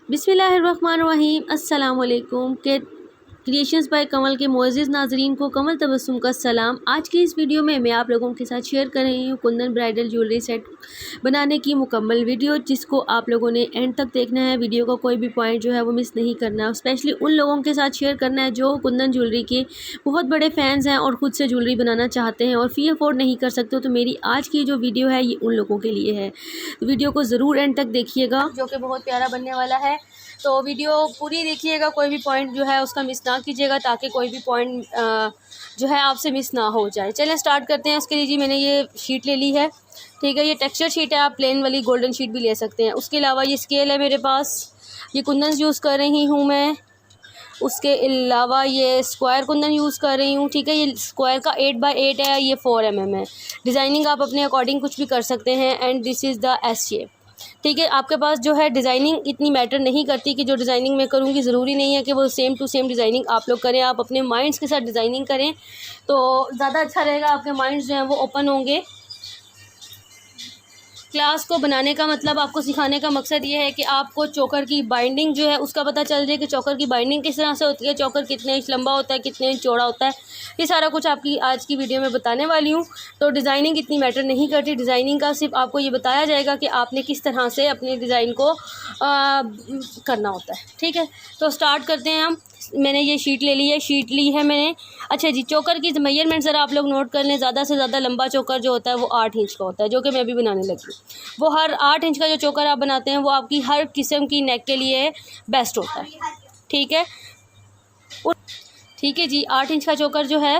बिस्मिल्लाहिर्रहमानिर्रहीम। अस्सलाम वालेकुम के क्रिएशंस बाय कमल के मोअज़्ज़िज़ नाज़रीन को कमल तबस्सुम का सलाम। आज की इस वीडियो में मैं आप लोगों के साथ शेयर कर रही हूँ कुंदन ब्राइडल ज्वेलरी सेट बनाने की मुकम्मल वीडियो, जिसको आप लोगों ने एंड तक देखना है। वीडियो का कोई भी पॉइंट जो है वो मिस नहीं करना है। स्पेशली उन लोगों के साथ शेयर करना है जो कुंदन ज्वेलरी के बहुत बड़े फ़ैन्स हैं और ख़ुद से ज्वेलरी बनाना चाहते हैं और फ़ी अफोर्ड नहीं कर सकते। तो मेरी आज की जो वीडियो है ये उन लोगों के लिए है। तो वीडियो को ज़रूर एंड तक देखिएगा, जो कि बहुत प्यारा बनने वाला है। तो वीडियो पूरी देखिएगा, कोई भी पॉइंट जो है उसका मिस ना कीजिएगा, ताकि कोई भी पॉइंट जो है आपसे मिस ना हो जाए। चलें स्टार्ट करते हैं। उसके लिए जी मैंने ये शीट ले ली है, ठीक है। ये टेक्सचर शीट है, आप प्लेन वाली गोल्डन शीट भी ले सकते हैं। उसके अलावा ये स्केल है मेरे पास, ये कुंदन यूज़ कर रही हूँ मैं। उसके अलावा ये स्क्वायर कुंदन यूज़ कर रही हूँ, ठीक है। ये स्क्वायर का 8x8 है, ये 4 mm है। डिज़ाइनिंग आप अपने अकॉर्डिंग कुछ भी कर सकते हैं। And this is the S shape, ठीक है। आपके पास जो है डिज़ाइनिंग इतनी मैटर नहीं करती कि जो डिज़ाइनिंग मैं करूँगी ज़रूरी नहीं है कि वो सेम टू सेम डिज़ाइनिंग आप लोग करें। आप अपने माइंड्स के साथ डिज़ाइनिंग करें तो ज़्यादा अच्छा रहेगा, आपके माइंड्स जो हैं वो ओपन होंगे। क्लास को बनाने का मतलब, आपको सिखाने का मकसद ये है कि आपको चोकर की बाइंडिंग जो है उसका पता चल जाए कि चोकर की बाइंडिंग किस तरह से होती है, चोकर कितने इंच लंबा होता है, कितने इंच चौड़ा होता है। ये सारा कुछ आपकी आज की वीडियो में बताने वाली हूँ। तो डिज़ाइनिंग इतनी मैटर नहीं करती, डिज़ाइनिंग का सिर्फ आपको ये बताया जाएगा कि आपने किस तरह से अपने डिज़ाइन को करना होता है, ठीक है। तो स्टार्ट करते हैं हम। मैंने ये शीट ले ली है, शीट ली है मैंने। अच्छा जी, चोकर की मेजरमेंट ज़रा आप लोग नोट कर लें। ज़्यादा से ज़्यादा लंबा चोकर जो होता है वो 8 इंच का होता है, जो कि मैं भी बनाने लगी हूँ। वो हर 8 इंच का जो चोकर आप बनाते हैं वो आपकी हर किस्म की नेक के लिए बेस्ट होता है, ठीक है। ठीक है जी, 8 इंच का चोकर जो है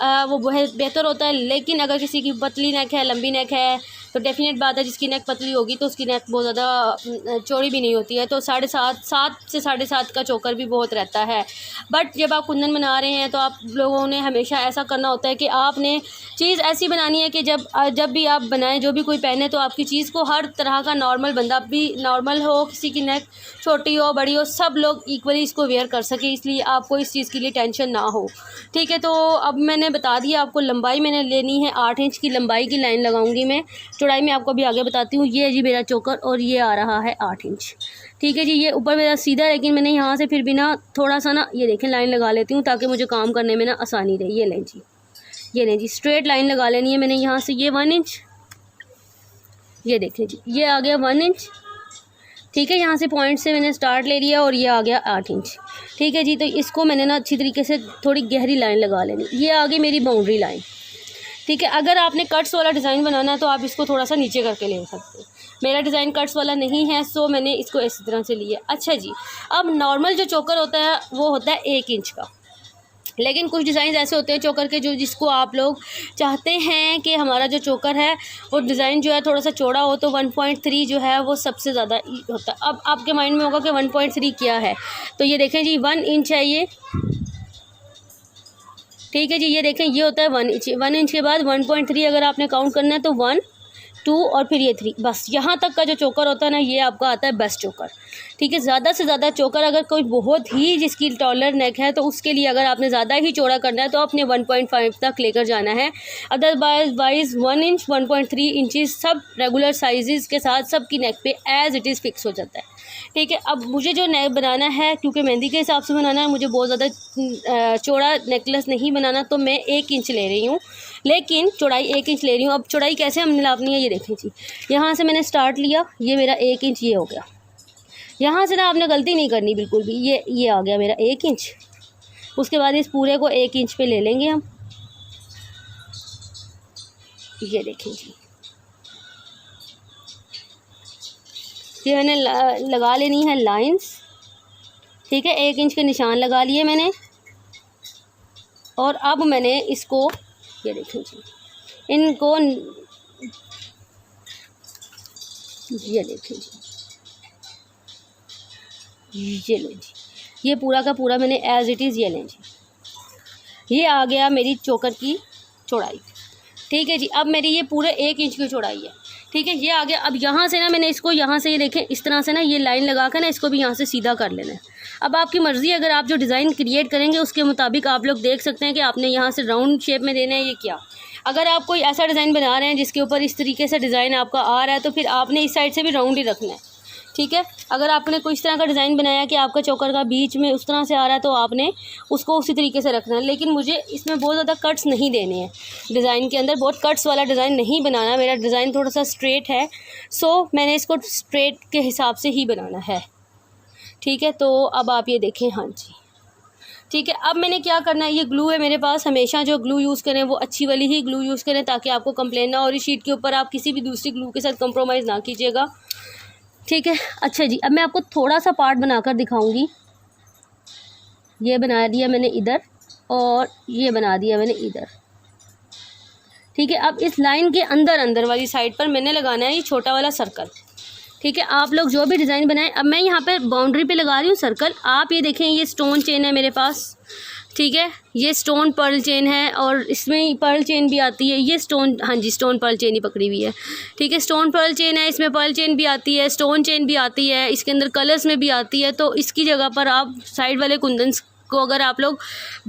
वो बहुत बेहतर होता है। लेकिन अगर किसी की पतली नेक है, लंबी नेक है, तो डेफिनेट बात है जिसकी नेक पतली होगी तो उसकी नेक बहुत ज़्यादा चौड़ी भी नहीं होती है। तो 7.5 से 7.5 का चोकर भी बहुत रहता है। बट जब आप कुंदन बना रहे हैं तो आप लोगों ने हमेशा ऐसा करना होता है कि आपने चीज़ ऐसी बनानी है कि जब भी आप बनाएं, जो भी कोई पहने, तो आपकी चीज़ को हर तरह का नॉर्मल बंदा भी नॉर्मल हो, किसी की नेक छोटी हो बड़ी हो, सब लोग इक्वली इसको वेयर कर सके। इसलिए आपको इस चीज़ के लिए टेंशन ना हो, ठीक है। तो अब मैंने बता दिया आपको, लंबाई मैंने लेनी है 8 इंच की लंबाई की लाइन लगाऊंगी मैं। चौड़ाई में आपको अभी आगे बताती हूँ। ये है जी मेरा चोकर और ये आ रहा है 8 इंच, ठीक है जी। ये ऊपर मेरा सीधा, लेकिन मैंने यहाँ से फिर भी ना थोड़ा सा ना, ये देखें, लाइन लगा लेती हूँ ताकि मुझे काम करने में ना आसानी रहे। ये लें जी, ये लें जी, स्ट्रेट लाइन लगा लेनी है मैंने यहाँ से। ये 1 इंच, ये देखें जी, ये आ गया 1 इंच, ठीक है। यहाँ से पॉइंट से मैंने स्टार्ट ले लिया और ये आ गया 8 इंच, ठीक है जी। तो इसको मैंने ना अच्छी तरीके से थोड़ी गहरी लाइन लगा लेनी। ये आ गई मेरी बाउंड्री लाइन, ठीक है। अगर आपने कट्स वाला डिज़ाइन बनाना है तो आप इसको थोड़ा सा नीचे करके ले सकते हैं। मेरा डिज़ाइन कट्स वाला नहीं है, सो मैंने इसको इस तरह से लिया। अच्छा जी, अब नॉर्मल जो चोकर होता है वो होता है 1 इंच का। लेकिन कुछ डिज़ाइन ऐसे होते हैं चोकर के जिसको आप लोग चाहते हैं कि हमारा जो चोकर है वो डिज़ाइन जो है थोड़ा सा चौड़ा हो, तो 1.3 जो है वो सबसे ज़्यादा होता है। अब आपके माइंड में होगा कि 1.3 क्या है, तो ये देखें जी 1 इंच है ये, ठीक है जी। ये देखें, ये होता है 1 इंच। 1 इंच के बाद 1.3 अगर आपने काउंट करना है तो 1, 2 और फिर ये 3, बस यहाँ तक का जो चोकर होता है ना, ये आपका आता है बेस्ट चोकर, ठीक है। ज़्यादा से ज़्यादा चोकर अगर कोई बहुत ही जिसकी टॉलर नेक है तो उसके लिए अगर आपने ज़्यादा ही चौड़ा करना है तो आपने 1.5 तक लेकर जाना है। अदरवाइज 1 इंच, 1.3 इंचज़ सब रेगुलर साइज़ के साथ सबकी नेक पे एज़ इट इज़ फिक्स हो जाता है, ठीक है। अब मुझे जो नेक बनाना है, क्योंकि मेहंदी के हिसाब से बनाना है, मुझे बहुत ज़्यादा चौड़ा नेकलेस नहीं बनाना, तो मैं 1 इंच ले रही हूँ, लेकिन चौड़ाई 1 इंच ले रही हूँ। अब चौड़ाई कैसे हमने नापनी है, ये देखें जी। यहाँ से मैंने स्टार्ट लिया, ये मेरा 1 इंच ये हो गया। यहाँ से ना आपने गलती नहीं करनी बिल्कुल भी। ये आ गया मेरा 1 इंच। उसके बाद इस पूरे को 1 इंच पे ले लेंगे हम। ये देखें जी, ये मैंने लगा लेनी है लाइंस, ठीक है। 1 इंच के निशान लगा लिए मैंने। और अब मैंने इसको, ये देखें जी, इनको, ये देखें जी, ये लें जी, ये पूरा का पूरा मैंने एज़ इट इज़, ये लें जी। ये आ गया मेरी चोकर की चौड़ाई, ठीक है जी। अब मेरी ये पूरे 1 इंच की चौड़ाई है, ठीक है। ये आ गया। अब यहाँ से ना मैंने इसको, यहाँ से ये देखें, इस तरह से ना ये लाइन लगा कर ना इसको भी यहाँ से सीधा कर लेना है। अब आपकी मर्ज़ी, अगर आप जो डिज़ाइन क्रिएट करेंगे उसके मुताबिक आप लोग देख सकते हैं कि आपने यहाँ से राउंड शेप में देना है ये क्या। अगर आप कोई ऐसा डिज़ाइन बना रहे हैं जिसके ऊपर इस तरीके से डिज़ाइन आपका आ रहा है तो फिर आपने इस साइड से भी राउंड ही रखना है, ठीक है। अगर आपने कोई इस तरह का डिज़ाइन बनाया कि आपका चोकर का बीच में उस तरह से आ रहा है तो आपने उसको उसी तरीके से रखना है, लेकिन मुझे इसमें बहुत ज़्यादा कट्स नहीं देने हैं। डिज़ाइन के अंदर बहुत कट्स वाला डिज़ाइन नहीं बनाना, मेरा डिज़ाइन थोड़ा सा स्ट्रेट है, सो मैंने इसको स्ट्रेट के हिसाब से ही बनाना है। ठीक है, तो अब आप ये देखें। हाँ जी, ठीक है। अब मैंने क्या करना है, ये ग्लू है मेरे पास, हमेशा जो ग्लू यूज़ करें वो अच्छी वाली ही ग्लू यूज़ करें ताकि आपको कंप्लेन ना हो। और इस शीट के ऊपर आप किसी भी दूसरी ग्लू के साथ कंप्रोमाइज़ ना कीजिएगा। ठीक है, अच्छा जी, अब मैं आपको थोड़ा सा पार्ट बनाकर दिखाऊंगी। ये बना दिया मैंने इधर और ये बना दिया मैंने इधर। ठीक है, अब इस लाइन के अंदर अंदर वाली साइड पर मैंने लगाना है ये छोटा वाला सर्कल। ठीक है, आप लोग जो भी डिज़ाइन बनाएं, अब मैं यहाँ पे बाउंड्री पे लगा रही हूँ सर्कल। आप ये देखें, ये स्टोन चेन है मेरे पास। ठीक है, ये स्टोन पर्ल चेन है और इसमें पर्ल चेन भी आती है। ये स्टोन, हाँ जी, स्टोन पर्ल चेन ही पकड़ी हुई है। ठीक है, स्टोन पर्ल चेन है, इसमें पर्ल चेन भी आती है, स्टोन चेन भी आती है, इसके अंदर कलर्स में भी आती है। तो इसकी जगह पर आप साइड वाले कुंदन को अगर आप लोग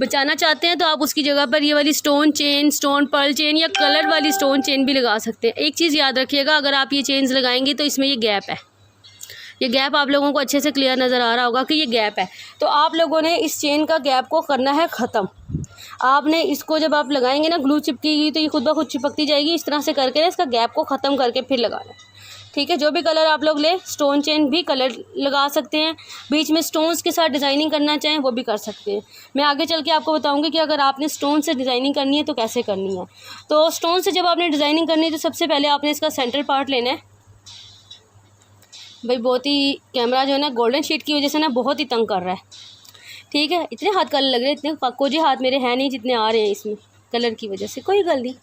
बचाना चाहते हैं तो आप उसकी जगह पर ये वाली stone chain, stone pearl chain या कलर वाली स्टोन चेन भी लगा सकते हैं। एक चीज़ याद रखिएगा, अगर आप ये चेन्स लगाएंगे तो इसमें ये गैप है, ये गैप आप लोगों को अच्छे से क्लियर नज़र आ रहा होगा कि ये गैप है। तो आप लोगों ने इस चेन का गैप को करना है ख़त्म। आपने इसको जब आप लगाएंगे ना, ग्लू चिपकेगी तो ये खुद ब खुद चिपकती जाएगी। इस तरह से करके ना इसका गैप को ख़त्म करके फिर लगाना। ठीक है, जो भी कलर आप लोग ले, स्टोन चेन भी कलर लगा सकते हैं, बीच में स्टोन्स के साथ डिज़ाइनिंग करना चाहें वो भी कर सकते हैं। मैं आगे चल के आपको बताऊंगी कि अगर आपने स्टोन से डिज़ाइनिंग करनी है तो कैसे करनी है। तो स्टोन से जब आपने डिज़ाइनिंग करनी है तो सबसे पहले आपने इसका सेंटर पार्ट लेना है। भाई बहुत ही कैमरा जो है ना गोल्डन शीट की वजह से ना बहुत ही तंग कर रहा है। ठीक है, इतने हाथ काले लग रहे हैं, इतने पक्कोजे हाथ मेरे हैं नहीं जितने आ रहे हैं इसमें कलर की वजह से। कोई गल नहीं,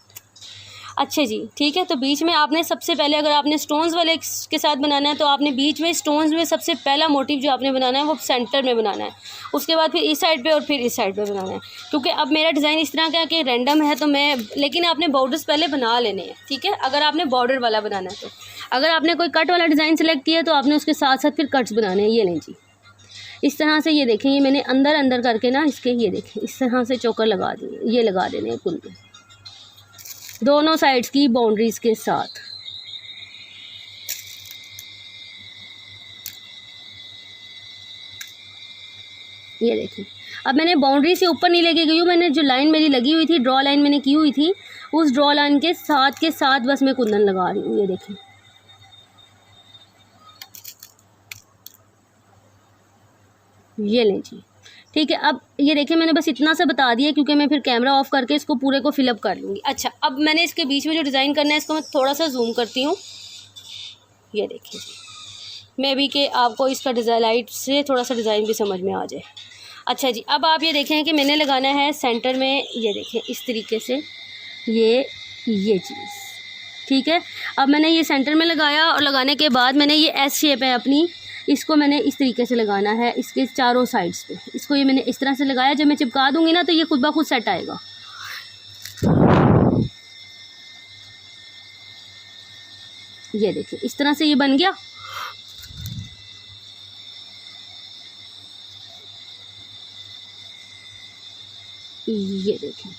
अच्छा जी। ठीक है, तो बीच में आपने सबसे पहले, अगर आपने स्टोन्स वाले के साथ बनाना है तो आपने बीच में स्टोन्स में सबसे पहला मोटिव जो आपने बनाना है वो सेंटर में बनाना है। उसके बाद फिर इस साइड पे और फिर इस साइड पे बनाना है। क्योंकि अब मेरा डिज़ाइन इस तरह का है कि रैंडम है, तो मैं, लेकिन आपने बॉर्डर्स पहले बना लेने हैं। ठीक है, अगर आपने बॉर्डर वाला बनाना है तो, अगर आपने कोई कट वाला डिज़ाइन सेलेक्ट किया तो आपने उसके साथ साथ फिर कट्स बनाने हैं। ये लें जी, इस तरह से। ये देखें, ये मैंने अंदर अंदर करके ना इसके, ये देखें इस तरह से चोकर लगा दिए, ये लगा देने हैं कुल दोनों साइड्स की बाउंड्रीज के साथ। ये देखें, अब मैंने बाउंड्री से ऊपर नहीं लेके गई हूँ, मैंने जो लाइन मेरी लगी हुई थी, ड्रॉ लाइन मैंने की हुई थी, उस ड्रॉ लाइन के साथ बस मैं कुंदन लगा रही हूँ। ये देखें, ये लें जी। ठीक है, अब ये देखिए मैंने बस इतना सा बता दिया क्योंकि मैं फिर कैमरा ऑफ करके इसको पूरे को फिलअप कर लूँगी। अच्छा, अब मैंने इसके बीच में जो डिज़ाइन करना है इसको मैं थोड़ा सा जूम करती हूँ। ये देखिए जी, मे बी कि आपको इसका डिज़ाइन लाइट से थोड़ा सा डिज़ाइन भी समझ में आ जाए। अच्छा जी, अब आप ये देखें कि मैंने लगाना है सेंटर में, ये देखें इस तरीके से ये चीज़। ठीक है, अब मैंने ये सेंटर में लगाया और लगाने के बाद मैंने ये एस शेप है अपनी, इसको मैंने इस तरीके से लगाना है इसके चारों साइड्स पे। इसको ये मैंने इस तरह से लगाया, जब मैं चिपका दूंगी ना तो ये खुद ब खुद सेट आएगा। ये देखिए इस तरह से ये बन गया। ये देखें,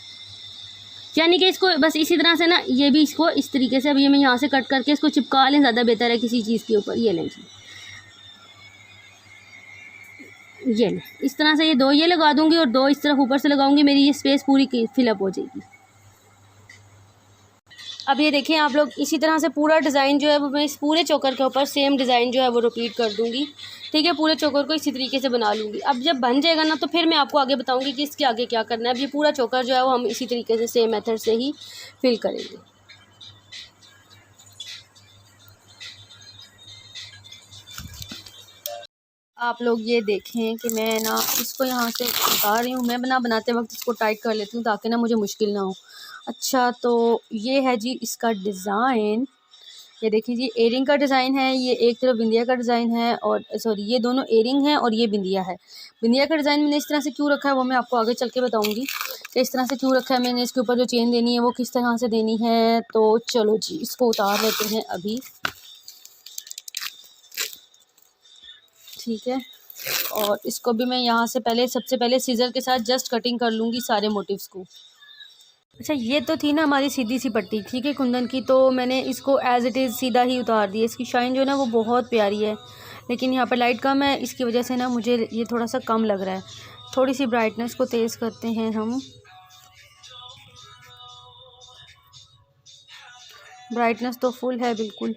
यानी कि इसको बस इसी तरह से ना, ये भी इसको इस तरीके से, अब ये मैं यहाँ से कट करके इसको चिपका लें, ज़्यादा बेहतर है किसी चीज़ के ऊपर। ये लें जी, ये लें, इस तरह से ये दो ये लगा दूंगी और दो इस तरफ ऊपर से लगाऊंगी, मेरी ये स्पेस पूरी फिलअप हो जाएगी। अब ये देखें आप लोग, इसी तरह से पूरा डिज़ाइन जो है वो मैं इस पूरे चोकर के ऊपर सेम डिज़ाइन जो है वो रिपीट कर दूंगी। ठीक है, पूरे चोकर को इसी तरीके से बना लूँगी। अब जब बन जाएगा ना तो फिर मैं आपको आगे बताऊंगी कि इसके आगे क्या करना है। अब ये पूरा चोकर जो है वो हम इसी तरीके से सेम मेथड से ही फिल करेंगे। आप लोग ये देखें कि मैं ना इसको यहाँ से उतार रही हूँ। मैं बनाते वक्त इसको टाइट कर लेती हूँ ताकि ना मुझे मुश्किल ना हो। अच्छा, तो ये है जी इसका डिज़ाइन। ये देखिए जी, एयरिंग का डिज़ाइन है, ये एक तरफ बिंदिया का डिज़ाइन है, और सॉरी ये दोनों एयरिंग है और ये बिंदिया है। बिंदिया का डिज़ाइन मैंने इस तरह से क्यों रखा है वो मैं आपको आगे चल के बताऊँगी कि इस तरह से क्यों रखा है मैंने। इसके ऊपर जो चेन देनी है वो किस तरह से देनी है। तो चलो जी, इसको उतार लेते हैं अभी। ठीक है, और इसको भी मैं यहाँ से सबसे पहले सीज़र के साथ जस्ट कटिंग कर लूँगी सारे मोटिव्स को। अच्छा, ये तो थी ना हमारी सीधी सी पट्टी, ठीक है, कुंदन की, तो मैंने इसको एज़ इट इज़ सीधा ही उतार दिया। इसकी शाइन जो है ना वो बहुत प्यारी है, लेकिन यहाँ पर लाइट कम है, इसकी वजह से ना मुझे ये थोड़ा सा कम लग रहा है। थोड़ी सी ब्राइटनेस को तेज़ करते हैं हम। ब्राइटनेस तो फुल है बिल्कुल।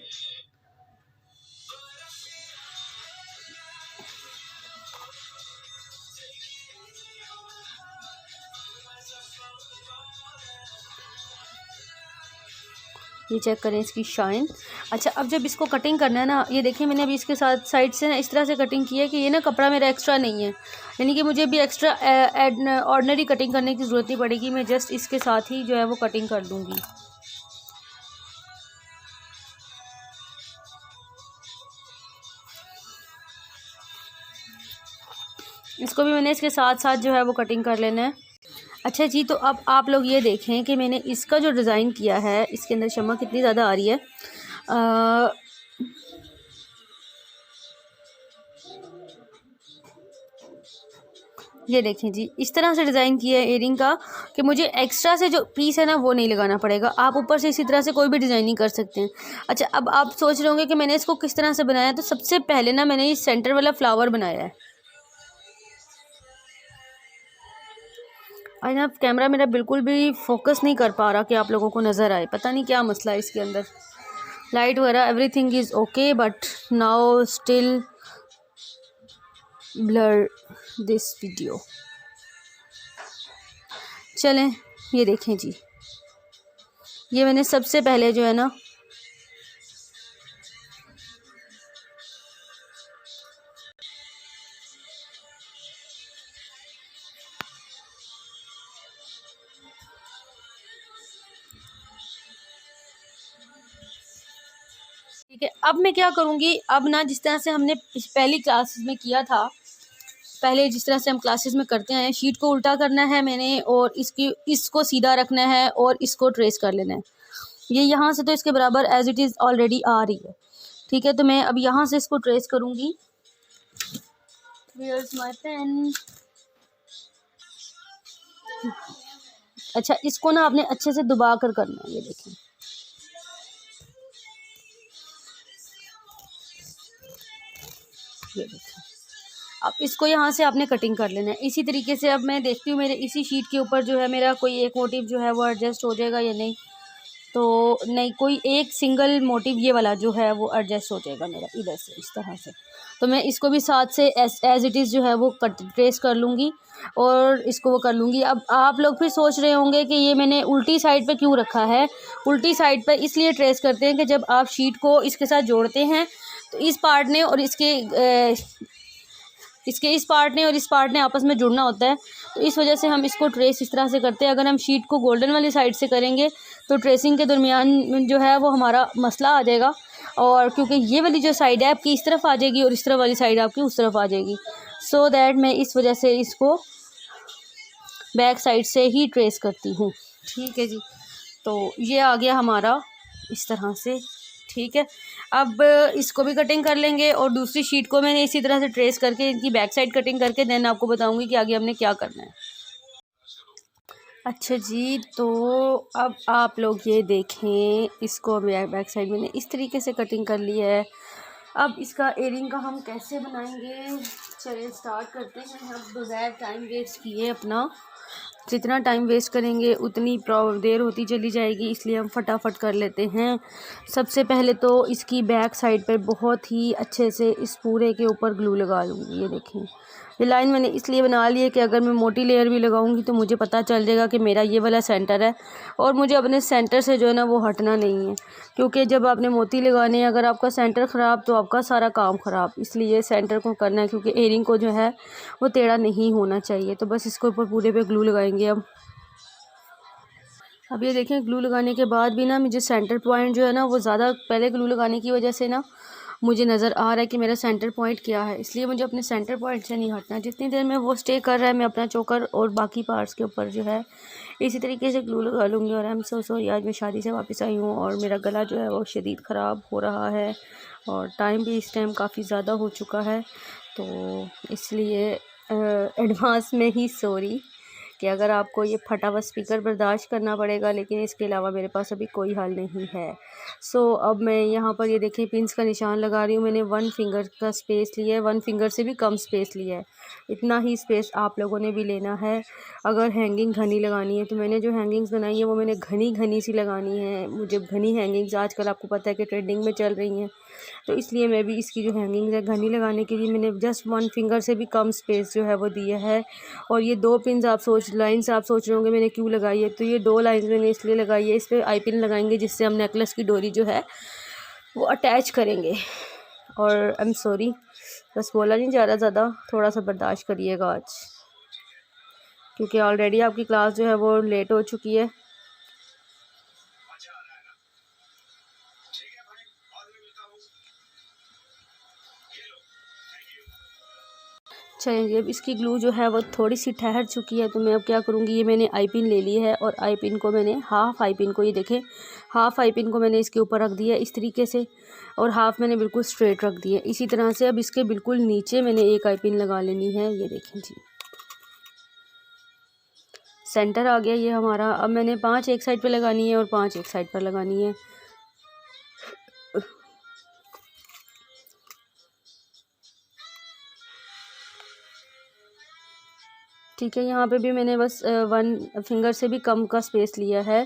ये चेक करें इसकी शाइन। अच्छा, अब जब इसको कटिंग करना है ना, ये देखिए मैंने अभी इसके साथ साइड से ना इस तरह से कटिंग की है कि ये ना कपड़ा मेरा एक्स्ट्रा नहीं है, यानी कि मुझे भी एक्स्ट्रा ऑर्डिनरी कटिंग करने की ज़रूरत नहीं पड़ेगी। मैं जस्ट इसके साथ ही जो है वो कटिंग कर दूँगी। इसको भी मैंने इसके साथ साथ जो है वो कटिंग कर लेना है। अच्छा जी, तो अब आप लोग ये देखें कि मैंने इसका जो डिज़ाइन किया है, इसके अंदर शमा कितनी ज़्यादा आ रही है। ये देखें जी, इस तरह से डिज़ाइन किया है एयरिंग का कि मुझे एक्स्ट्रा से जो पीस है ना वो नहीं लगाना पड़ेगा। आप ऊपर से इसी तरह से कोई भी डिज़ाइनिंग कर सकते हैं। अच्छा, अब आप सोच रहे होंगे कि मैंने इसको किस तरह से बनाया। तो सबसे पहले ना मैंने इस सेंटर वाला फ्लावर बनाया है। आज ना कैमरा मेरा बिल्कुल भी फोकस नहीं कर पा रहा कि आप लोगों को नज़र आए, पता नहीं क्या मसला है इसके अंदर। लाइट वगैरह everything is okay, but now still blur this video. चलें, ये देखें जी, ये मैंने सबसे पहले जो है ना ठीक है। अब मैं क्या करूँगी, अब ना जिस तरह से हमने पहली क्लासेस में किया था, पहले जिस तरह से हम क्लासेस में करते हैं, शीट को उल्टा करना है मैंने और इसको सीधा रखना है और इसको ट्रेस कर लेना है। ये यहाँ से तो इसके बराबर एज इट इज़ ऑलरेडी आ रही है, ठीक है। तो मैं अब यहाँ से इसको ट्रेस करूँगी। Where's my pen? अच्छा, इसको ना आपने अच्छे से दबा कर करना है। ये देखें, ये देखें। अब इसको यहाँ से आपने कटिंग कर लेना है इसी तरीके से। अब मैं देखती हूँ मेरे इसी शीट के ऊपर जो है मेरा कोई एक मोटिव जो है वो एडजस्ट हो जाएगा या नहीं। तो नहीं, कोई एक सिंगल मोटिव ये वाला जो है वो एडजस्ट हो जाएगा मेरा इधर से, इस तरह से। तो मैं इसको भी साथ से एज इट इज़ जो है वो ट्रेस कर लूँगी और इसको वो कर लूँगी। अब आप लोग फिर सोच रहे होंगे कि ये मैंने उल्टी साइड पे क्यों रखा है। उल्टी साइड पे इसलिए ट्रेस करते हैं कि जब आप शीट को इसके साथ जोड़ते हैं तो इस पार्ट ने और इसके इस पार्ट ने और इस पार्ट ने आपस में जुड़ना होता है। तो इस वजह से हम इसको ट्रेस इस तरह से करते हैं। अगर हम शीट को गोल्डन वाली साइड से करेंगे तो ट्रेसिंग के दरमियान जो है वो हमारा मसला आ जाएगा, और क्योंकि ये वाली जो साइड है आपकी इस तरफ आ जाएगी और इस तरफ वाली साइड आपकी उस तरफ आ जाएगी। सो दैट मैं इस वजह से इसको बैक साइड से ही ट्रेस करती हूँ, ठीक है जी। तो ये आ गया हमारा इस तरह से, ठीक है। अब इसको भी कटिंग कर लेंगे और दूसरी शीट को मैंने इसी तरह से ट्रेस करके इनकी बैक साइड कटिंग करके देन आपको बताऊंगी कि आगे हमने क्या करना है। अच्छा जी, तो अब आप लोग ये देखें, इसको बैक साइड मैंने इस तरीके से कटिंग कर ली है। अब इसका एयरिंग का हम कैसे बनाएंगे, चलिए स्टार्ट करते हैं। हम बगैर टाइम वेस्ट किए अपना, जितना टाइम वेस्ट करेंगे उतनी देर होती चली जाएगी, इसलिए हम फटाफट कर लेते हैं। सबसे पहले तो इसकी बैक साइड पर बहुत ही अच्छे से इस पूरे के ऊपर ग्लू लगा लूँगी। ये देखें, ये लाइन मैंने इसलिए बना ली है कि अगर मैं मोटी लेयर भी लगाऊंगी तो मुझे पता चल जाएगा कि मेरा ये वाला सेंटर है और मुझे अपने सेंटर से जो है ना वो हटना नहीं है। क्योंकि जब आपने मोती लगाने हैं, अगर आपका सेंटर ख़राब तो आपका सारा काम ख़राब, इसलिए सेंटर को करना है क्योंकि एयरिंग को जो है वो टेढ़ा नहीं होना चाहिए। तो बस इसके ऊपर पूरे पे ग्लू लगाएंगे अब ये देखें, ग्लू लगाने के बाद भी ना मुझे सेंटर पॉइंट जो है ना वो ज़्यादा, पहले ग्लू लगाने की वजह से ना मुझे नज़र आ रहा है कि मेरा सेंटर पॉइंट क्या है, इसलिए मुझे अपने सेंटर पॉइंट से नहीं हटना। जितनी देर में वो स्टे कर रहा है मैं अपना चोकर और बाकी पार्ट्स के ऊपर जो है इसी तरीके से ग्लू लगा लूँगी। और हम सॉरी, आज मैं शादी से वापस आई हूँ और मेरा गला जो है वो शदीद ख़राब हो रहा है और टाइम भी इस टाइम काफ़ी ज़्यादा हो चुका है, तो इसलिए एडवांस में ही सॉरी कि अगर आपको ये फटा हुआ स्पीकर बर्दाश्त करना पड़ेगा, लेकिन इसके अलावा मेरे पास अभी कोई हल नहीं है। सो अब मैं यहाँ पर ये देखें पिंस का निशान लगा रही हूँ। मैंने 1 फिंगर का स्पेस लिया है, 1 फिंगर से भी कम स्पेस लिया है। इतना ही स्पेस आप लोगों ने भी लेना है अगर हैंगिंग घनी लगानी है। तो मैंने जो हैंगिंग्स बनाई है वो मैंने घनी सी लगानी है। मुझे घनी हैंगिंग्स आजकल आपको पता है कि ट्रेंडिंग में चल रही हैं, तो इसलिए मैं भी इसकी जो हैंगिंग्स है घनी लगाने के लिए मैंने जस्ट 1 फिंगर से भी कम स्पेस जो है वो दिया है। और ये 2 पिन्स लाइन्स आप सोच रहे होंगे मैंने क्यों लगाई है, तो ये 2 लाइन्स मैंने इसलिए लगाई है। इस पर आई पिन लगाएंगे जिससे हम नेकलेस की डोरी जो है वो अटैच करेंगे। और आई एम सॉरी, बस बोला नहीं जा रहा ज़्यादा, थोड़ा सा बर्दाश्त करिएगा आज, क्योंकि ऑलरेडी आपकी क्लास जो है वो लेट हो चुकी है। चलिए अब इसकी ग्लू जो है वो थोड़ी सी ठहर चुकी है, तो मैं अब क्या करूँगी, ये मैंने आई पिन ले ली है और आई पिन को मैंने हाफ़ आई पिन को, ये देखें हाफ़ आई पिन को मैंने इसके ऊपर रख दिया इस तरीके से, और हाफ़ मैंने बिल्कुल स्ट्रेट रख दिया। इसी तरह से अब इसके बिल्कुल नीचे मैंने एक आई पिन लगा लेनी है। ये देखें जी, सेंटर आ गया ये हमारा। अब मैंने 5 एक साइड पर लगानी है और 5 एक साइड पर लगानी है। ठीक है, यहाँ पे भी मैंने बस 1 फिंगर से भी कम का स्पेस लिया है।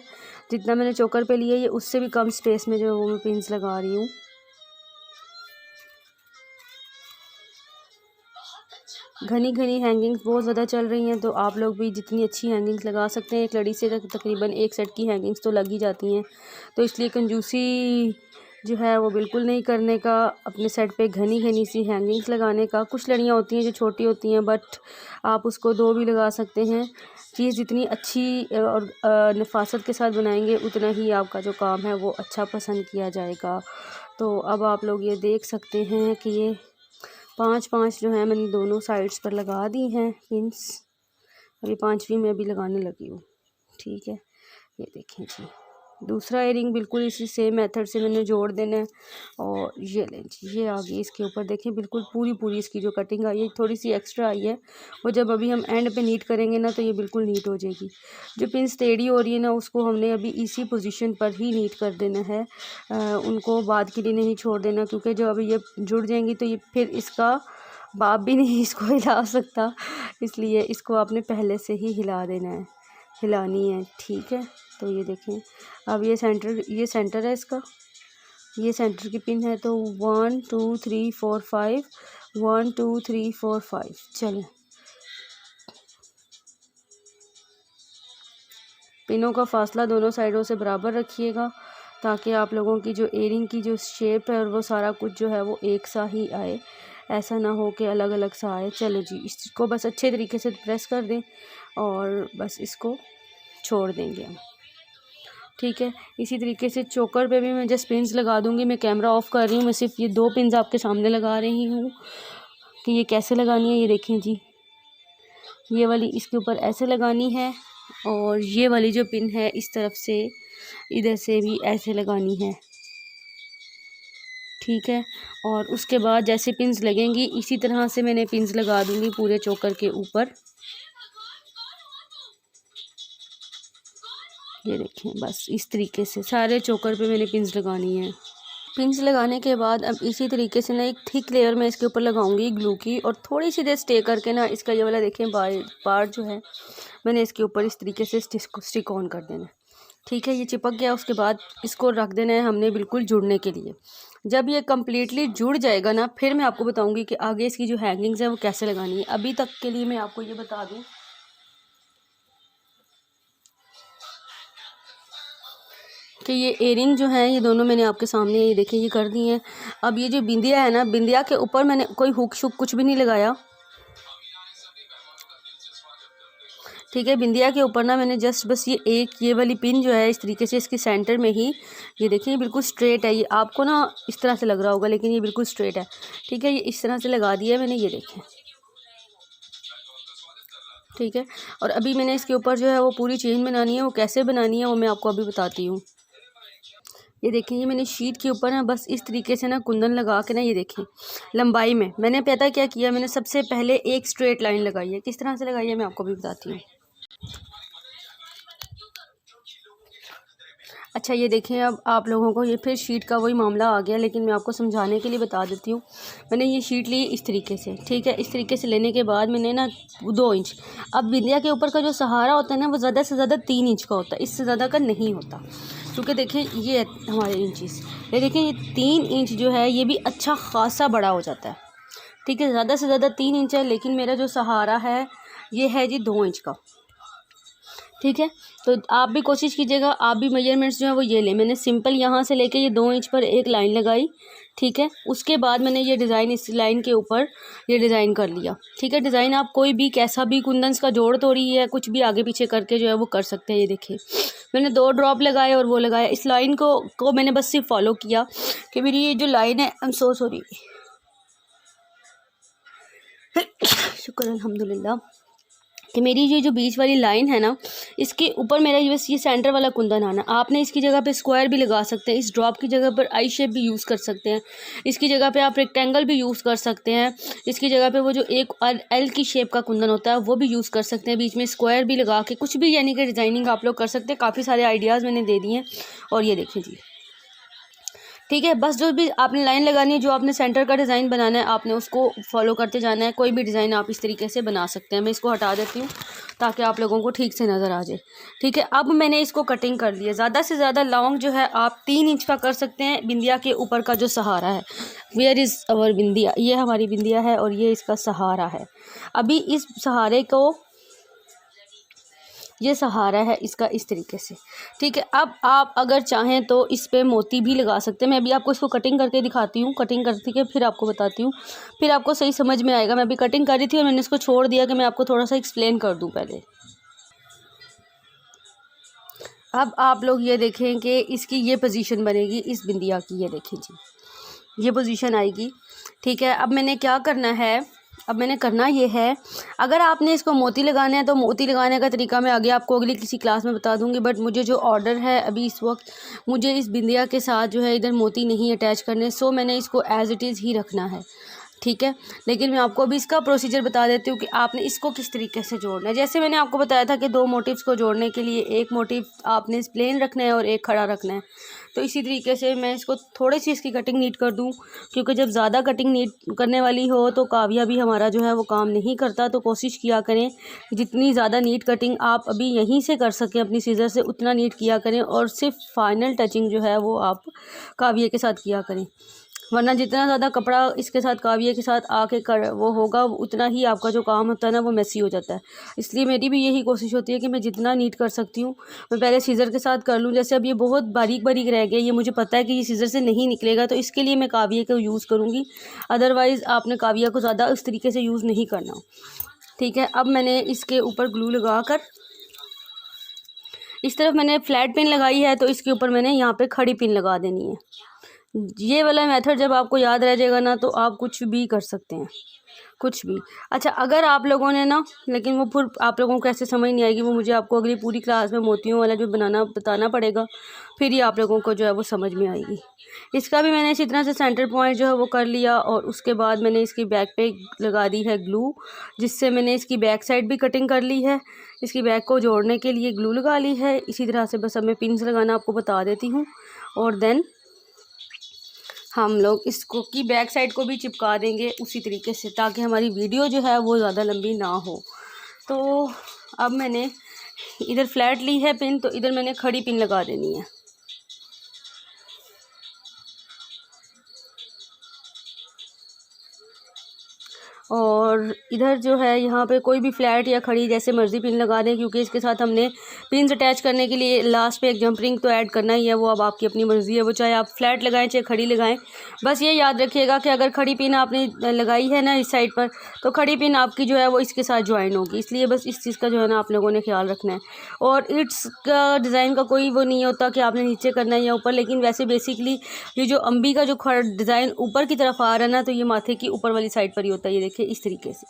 जितना मैंने चोकर पे लिया ये उससे भी कम स्पेस में जो है वो मैं पिन्स लगा रही हूँ। घनी हैंगिंग्स बहुत ज़्यादा चल रही हैं, तो आप लोग भी जितनी अच्छी हैंगिंग्स लगा सकते हैं, एक लड़ी से तकरीबन एक सेट की हैंगिंग्स तो लग ही जाती हैं। तो इसलिए कंजूसी जो है वो बिल्कुल नहीं करने का, अपने सेट पे घनी सी हैंगिंग्स लगाने का। कुछ लड़ियाँ होती हैं जो छोटी होती हैं, बट आप उसको 2 भी लगा सकते हैं। चीज़ जितनी अच्छी और नफासत के साथ बनाएंगे उतना ही आपका जो काम है वो अच्छा पसंद किया जाएगा। तो अब आप लोग ये देख सकते हैं कि ये 5 जो है मैंने दोनों साइड्स पर लगा दी हैं पिन्स। अभी 5वीं में भी लगाने लगी हूँ। ठीक है, ये देखें जी, दूसरा एयरिंग बिल्कुल इसी सेम मेथड से मैंने जोड़ देना है। और ये लें जी, ये आ गई इसके ऊपर, देखें बिल्कुल पूरी इसकी जो कटिंग आई है, थोड़ी सी एक्स्ट्रा आई है, वो जब अभी हम एंड पे नीट करेंगे ना तो ये बिल्कुल नीट हो जाएगी। जो पिन्स टेढ़ी हो रही है ना उसको हमने अभी इसी पोजीशन पर ही नीट कर देना है, उनको बाद के लिए नहीं छोड़ देना, क्योंकि जब अभी ये जुड़ जाएंगी तो ये फिर इसका बाप भी नहीं इसको हिला सकता, इसलिए इसको आपने पहले से ही हिला देना है, हिलानी है। ठीक है, तो ये देखें अब ये सेंटर है इसका, ये सेंटर की पिन है। तो 1 2 3 4 5 1 2 3 4 5। चलें, पिनों का फासला दोनों साइडों से बराबर रखिएगा ताकि आप लोगों की जो एयरिंग की जो शेप है और वो सारा कुछ जो है वो एक सा ही आए, ऐसा ना हो कि अलग अलग सा आए। चलो जी, इसको बस अच्छे तरीके से प्रेस कर दें और बस इसको छोड़ देंगे हम। ठीक है, इसी तरीके से चोकर पे भी मैं जस्ट पिन्स लगा दूंगी। मैं कैमरा ऑफ कर रही हूँ, मैं सिर्फ ये 2 पिन्स आपके सामने लगा रही हूँ कि ये कैसे लगानी है। ये देखें जी, ये वाली इसके ऊपर ऐसे लगानी है और ये वाली जो पिन है इस तरफ से इधर से भी ऐसे लगानी है। ठीक है, और उसके बाद जैसे पिन्स लगेंगी इसी तरह से मैंने पिन्स लगा दूंगी पूरे चोकर के ऊपर। ये देखें, बस इस तरीके से सारे चोकर पे मैंने पिन्स लगानी है। पिन्स लगाने के बाद अब इसी तरीके से ना एक थिक लेयर मैं इसके ऊपर लगाऊंगी ग्लू की, और थोड़ी सी देर स्टे करके ना इसका ये वाला देखें पार्ट जो है मैंने इसके ऊपर इस तरीके से स्टिक ऑन कर देना है। ठीक है, ये चिपक गया। उसके बाद इसको रख देना है हमने बिल्कुल जुड़ने के लिए। जब ये कम्प्लीटली जुड़ जाएगा ना फिर मैं आपको बताऊँगी कि आगे इसकी जो हैंगिंग्स है वो कैसे लगानी है। अभी तक के लिए मैं आपको ये बता दूँ कि ये एयरिंग जो है ये दोनों मैंने आपके सामने ये देखें ये कर दी हैं। अब ये जो बिंदिया है ना, बिंदिया के ऊपर मैंने कोई हुक शुक कुछ भी नहीं लगाया। ठीक है, बिंदिया के ऊपर ना मैंने जस्ट बस ये वाली पिन जो है इस तरीके से इसके सेंटर में ही, ये देखिए ये बिल्कुल स्ट्रेट है। ये आपको ना इस तरह से लग रहा होगा लेकिन ये बिल्कुल स्ट्रेट है। ठीक है, ये इस तरह से लगा दिया है मैंने, ये देखें। ठीक है, और अभी मैंने इसके ऊपर जो है वो पूरी चेन बनानी है। वो कैसे बनानी है वो मैं आपको अभी बताती हूँ। ये देखें, ये मैंने शीट के ऊपर ना बस इस तरीके से ना कुंदन लगा के ना, ये देखें लंबाई में मैंने पता क्या किया, मैंने सबसे पहले एक स्ट्रेट लाइन लगाई है। किस तरह से लगाई है मैं आपको भी बताती हूँ। अच्छा ये देखें, अब आप लोगों को ये फिर शीट का वही मामला आ गया, लेकिन मैं आपको समझाने के लिए बता देती हूँ। मैंने ये शीट ली इस तरीके से, ठीक है। इस तरीके से लेने के बाद मैंने ना 2 इंच, अब बिंदिया के ऊपर का जो सहारा होता है ना वो ज़्यादा से ज़्यादा 3 इंच का होता है, इससे ज़्यादा का नहीं होता। क्योंकि देखिए ये हमारे इंचज़, ये देखिए ये 3 इंच जो है ये भी अच्छा खासा बड़ा हो जाता है, ठीक है। ज़्यादा से ज़्यादा 3 इंच है, लेकिन मेरा जो सहारा है ये है जी 2 इंच का, ठीक है। तो आप भी कोशिश कीजिएगा, आप भी मेजरमेंट्स जो है वो ये लें। मैंने सिंपल यहाँ से लेके ये 2 इंच पर एक लाइन लगाई, ठीक है। उसके बाद मैंने ये डिज़ाइन इस लाइन के ऊपर ये डिज़ाइन कर लिया, ठीक है। डिज़ाइन आप कोई भी कैसा भी कुंदन्स का जोड़ तोड़ी है कुछ भी आगे पीछे करके जो है वो कर सकते हैं। ये देखिए मैंने 2 ड्रॉप लगाए और वो लगाया, इस लाइन को मैंने बस सिर्फ फॉलो किया कि मेरी ये जो लाइन है, आई एम सो सॉरी, शुक्र अल्हम्दुलिल्लाह, कि मेरी ये जो बीच वाली लाइन है ना इसके ऊपर मेरा ये बस ये सेंटर वाला कुंदन आना। आपने इसकी जगह पे स्क्वायर भी लगा सकते हैं, इस ड्रॉप की जगह पर आई शेप भी यूज़ कर सकते हैं, इसकी जगह पे आप रेक्टेंगल भी यूज़ कर सकते हैं, इसकी जगह पे वो जो एक एल की शेप का कुंदन होता है वो भी यूज़ कर सकते हैं, बीच में स्क्वायर भी लगा के कुछ भी यानी कि डिज़ाइनिंग आप लोग कर सकते हैं। काफ़ी सारे आइडियाज़ मैंने दे दिए हैं। और ये देखिए जी, ठीक है। बस जो भी आपने लाइन लगानी है, जो आपने सेंटर का डिज़ाइन बनाना है आपने उसको फॉलो करते जाना है। कोई भी डिज़ाइन आप इस तरीके से बना सकते हैं। मैं इसको हटा देती हूँ ताकि आप लोगों को ठीक से नज़र आ जाए, ठीक है। अब मैंने इसको कटिंग कर लिया। ज़्यादा से ज़्यादा लॉन्ग जो है आप 3 इंच का कर सकते हैं। बिंदिया के ऊपर का जो सहारा है, वेयर इज़ अवर बिंदिया, ये हमारी बिंदिया है और ये इसका सहारा है। अभी इस सहारे को, ये सहारा है इसका इस तरीके से, ठीक है। अब आप अगर चाहें तो इस पे मोती भी लगा सकते हैं। मैं अभी आपको इसको कटिंग करके दिखाती हूँ, कटिंग करती के फिर आपको बताती हूँ, फिर आपको सही समझ में आएगा। मैं अभी कटिंग कर रही थी और मैंने इसको छोड़ दिया कि मैं आपको थोड़ा सा एक्सप्लेन कर दूँ पहले। अब आप लोग ये देखें कि इसकी ये पोजीशन बनेगी इस बिंदिया की, ये देखें जी, ये पोजीशन आएगी, ठीक है। अब मैंने क्या करना है, अब मैंने करना ये है, अगर आपने इसको मोती लगाना है तो मोती लगाने का तरीका मैं आगे आपको अगली किसी क्लास में बता दूंगी। बट मुझे जो ऑर्डर है अभी इस वक्त, मुझे इस बिंदिया के साथ जो है इधर मोती नहीं अटैच करने, सो मैंने इसको एज़ इट इज़ ही रखना है, ठीक है। लेकिन मैं आपको अभी इसका प्रोसीजर बता देती हूँ कि आपने इसको किस तरीके से जोड़ना है। जैसे मैंने आपको बताया था कि 2 मोटिव्स को जोड़ने के लिए एक मोटिव आपने प्लेन रखना है और एक खड़ा रखना है। तो इसी तरीके से मैं इसको थोड़ी सी इसकी कटिंग नीट कर दूँ, क्योंकि जब ज़्यादा कटिंग नीट करने वाली हो तो काविया भी हमारा जो है वो काम नहीं करता। तो कोशिश किया करें कि जितनी ज़्यादा नीट कटिंग आप अभी यहीं से कर सकें अपनी सीज़र से, उतना नीट किया करें और सिर्फ फाइनल टचिंग जो है वो आप काविया के साथ किया करें। वरना जितना ज़्यादा कपड़ा इसके साथ काविया के साथ आके कर वो होगा, उतना ही आपका जो काम होता है ना वो मेसी हो जाता है। इसलिए मेरी भी यही कोशिश होती है कि मैं जितना नीट कर सकती हूँ मैं पहले सीज़र के साथ कर लूँ। जैसे अब ये बहुत बारीक बारीक रह गया, ये मुझे पता है कि ये सीज़र से नहीं निकलेगा, तो इसके लिए मैं काविया को यूज़ करूँगी। अदरवाइज़ आपने काविया को ज़्यादा उस तरीके से यूज़ नहीं करना, ठीक है। अब मैंने इसके ऊपर ग्लू लगा कर, इस तरफ मैंने फ्लैट पिन लगाई है तो इसके ऊपर मैंने यहाँ पे खड़ी पिन लगा देनी है। ये वाला मेथड जब आपको याद रह जाएगा ना तो आप कुछ भी कर सकते हैं, कुछ भी। अच्छा अगर आप लोगों ने ना, लेकिन वो फिर आप लोगों को ऐसे समझ नहीं आएगी, वो मुझे आपको अगली पूरी क्लास में मोतियों वाला जो बनाना बताना पड़ेगा, फिर ही आप लोगों को जो है वो समझ में आएगी। इसका भी मैंने इसी तरह से सेंटर पॉइंट जो है वो कर लिया और उसके बाद मैंने इसकी बैक पे लगा दी है ग्लू, जिससे मैंने इसकी बैक साइड भी कटिंग कर ली है। इसकी बैक को जोड़ने के लिए ग्लू लगा ली है। इसी तरह से बस अब मैं पिन्स लगाना आपको बता देती हूँ और देन हम लोग इसको की बैक साइड को भी चिपका देंगे उसी तरीके से, ताकि हमारी वीडियो जो है वो ज़्यादा लंबी ना हो। तो अब मैंने इधर फ्लैट ली है पिन, तो इधर मैंने खड़ी पिन लगा देनी है। और इधर जो है यहाँ पे कोई भी फ्लैट या खड़ी जैसे मर्ज़ी पिन लगा दें, क्योंकि इसके साथ हमने पिन्स अटैच करने के लिए लास्ट पे एक जंप रिंग तो ऐड करना ही है। वो अब आपकी अपनी मर्ज़ी है, वो चाहे आप फ्लैट लगाएं चाहे खड़ी लगाएं। बस ये याद रखिएगा कि अगर खड़ी पिन आपने लगाई है ना इस साइड पर, तो खड़ी पिन आपकी जो है वो इसके साथ ज्वाइन होगी। इसलिए बस इस चीज़ का जो है ना आप लोगों ने ख्याल रखना है। और इट्स का डिज़ाइन का कोई वो नहीं होता कि आपने नीचे करना है या ऊपर, लेकिन वैसे बेसिकली ये जो अम्बी का जो डिज़ाइन ऊपर की तरफ आ रहा है ना, तो ये माथे की ऊपर वाली साइड पर ही होता है। ये देखिए इस तरीके से,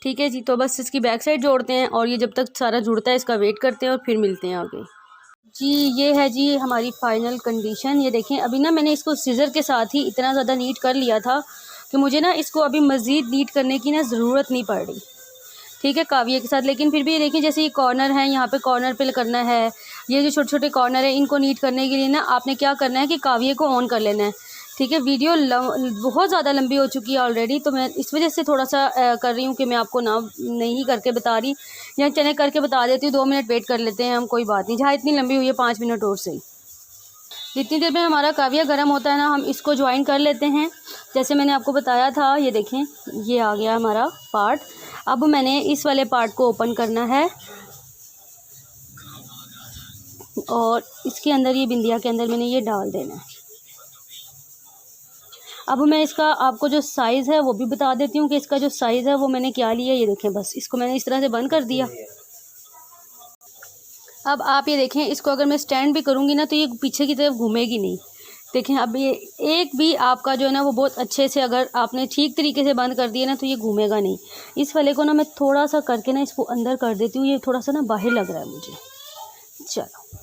ठीक है जी। तो बस इसकी बैक साइड जोड़ते हैं और ये जब तक सारा जुड़ता है इसका वेट करते हैं और फिर मिलते हैं आगे जी। ये है जी हमारी फाइनल कंडीशन। ये देखें अभी ना मैंने इसको सीज़र के साथ ही इतना ज़्यादा नीट कर लिया था कि मुझे ना इसको अभी मज़ीद नीट करने की ना ज़रूरत नहीं पड़ रही। ठीक है, काविये के साथ। लेकिन फिर भी ये देखिए, जैसे ये कॉर्नर है, यहाँ पे कॉर्नर पे करना है, ये जो छोटे छोटे कॉर्नर है इनको नीट करने के लिए ना आपने क्या करना है कि काविये को ऑन कर लेना है। ठीक है, वीडियो बहुत ज़्यादा लंबी हो चुकी है ऑलरेडी, तो मैं इस वजह से थोड़ा सा कर रही हूँ कि मैं आपको ना नहीं करके बता रही, या चने करके बता देती हूँ। 2 मिनट वेट कर लेते हैं हम, कोई बात नहीं। जहाँ इतनी लंबी हुई है 5 मिनट और सही। जितनी देर में हमारा काविया गर्म होता है ना, हम इसको ज्वाइन कर लेते हैं। जैसे मैंने आपको बताया था, ये देखें, ये आ गया हमारा पार्ट। अब मैंने इस वाले पार्ट को ओपन करना है और इसके अंदर, ये बिंदिया के अंदर मैंने ये डाल देना है। अब मैं इसका आपको जो साइज़ है वो भी बता देती हूँ कि इसका जो साइज़ है वो मैंने क्या लिया। ये देखें, बस इसको मैंने इस तरह से बंद कर दिया। अब आप ये देखें, इसको अगर मैं स्टैंड भी करूँगी ना तो ये पीछे की तरफ घूमेगी नहीं। देखें, अब ये एक भी आपका जो है ना वो बहुत अच्छे से, अगर आपने ठीक तरीके से बंद कर दिया ना तो ये घूमेगा नहीं। इस वाले को ना मैं थोड़ा सा करके ना इसको अंदर कर देती हूँ। ये थोड़ा सा ना बाहर लग रहा है मुझे। चलो,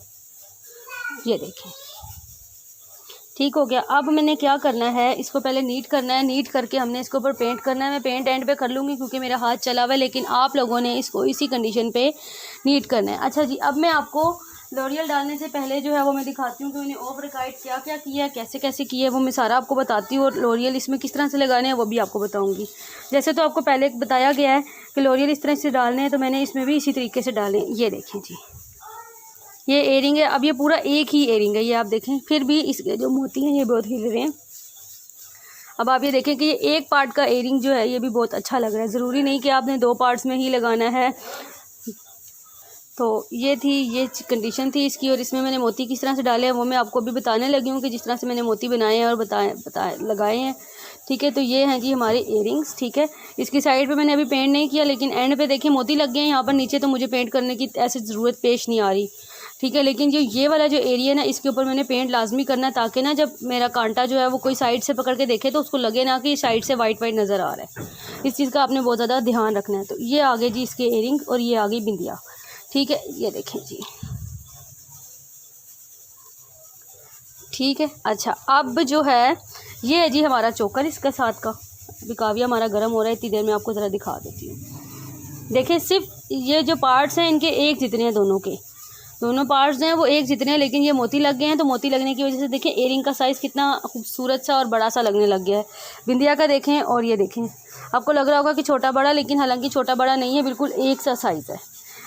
ये देखें, ठीक हो गया। अब मैंने क्या करना है, इसको पहले नीट करना है। नीट करके हमने इसके ऊपर पेंट करना है। मैं पेंट एंड पे कर लूँगी क्योंकि मेरा हाथ चला हुआ है, लेकिन आप लोगों ने इसको इसी कंडीशन पे नीट करना है। अच्छा जी, अब मैं आपको लॉरियल डालने से पहले जो है वो मैं दिखाती हूँ कि मैंने ओवरकाइट क्या क्या किया है, कैसे कैसे किया है, वो मैं सारा आपको बताती हूँ। और लॉरियल इसमें किस तरह से लगाने हैं वो भी आपको बताऊँगी। जैसे तो आपको पहले बताया गया है कि लॉरियल इस तरह से डालने हैं, तो मैंने इसमें भी इसी तरीके से डाले। ये देखें जी, ये एयरिंग है। अब ये पूरा एक ही एयरिंग है, ये आप देखें। फिर भी इसके जो मोती हैं ये बहुत हिल रहे हैं। अब आप ये देखें कि ये एक पार्ट का एयरिंग जो है ये भी बहुत अच्छा लग रहा है। ज़रूरी नहीं कि आपने 2 पार्ट्स में ही लगाना है। तो ये थी, ये कंडीशन थी इसकी। और इसमें मैंने मोती किस तरह से डाले हैं वो मैं आपको अभी बताने लगी हूँ कि जिस तरह से मैंने मोती बनाए हैं और बताए लगाए हैं। ठीक है, तो ये हैं जी हमारे इयरिंग्स। ठीक है, इसकी साइड पे मैंने अभी पेंट नहीं किया, लेकिन एंड पे देखिए मोती लग गए हैं यहाँ पर। नीचे तो मुझे पेंट करने की ऐसी ज़रूरत पेश नहीं आ रही। ठीक है, लेकिन जो ये वाला जो एरिया है ना, इसके ऊपर मैंने पेंट लाजमी करना है, ताकि ना जब मेरा कांटा जो है वो कोई साइड से पकड़ के देखे तो उसको लगे ना कि साइड से वाइट वाइट नज़र आ रहा है। इस चीज़ का आपने बहुत ज़्यादा ध्यान रखना है। तो ये आ गए जी इसके एयरिंग और ये आ गई बिंदिया। ठीक है, ये देखें जी। ठीक है, अच्छा, अब जो है ये है जी हमारा चोकर इसके साथ का। अभी काविया हमारा गर्म हो रहा है, इतनी देर में आपको ज़रा दिखा देती हूँ। देखिए, सिर्फ ये जो पार्ट्स हैं इनके एक जितने हैं, दोनों पार्ट्स हैं वो एक जितने हैं, लेकिन ये मोती लग गए हैं। तो मोती लगने की वजह से देखें एयरिंग का साइज़ कितना खूबसूरत सा और बड़ा सा लगने लग गया है। बिंदिया का देखें, और ये देखें, आपको लग रहा होगा कि छोटा बड़ा, लेकिन हालांकि छोटा बड़ा नहीं है, बिल्कुल एक सा साइज़ है।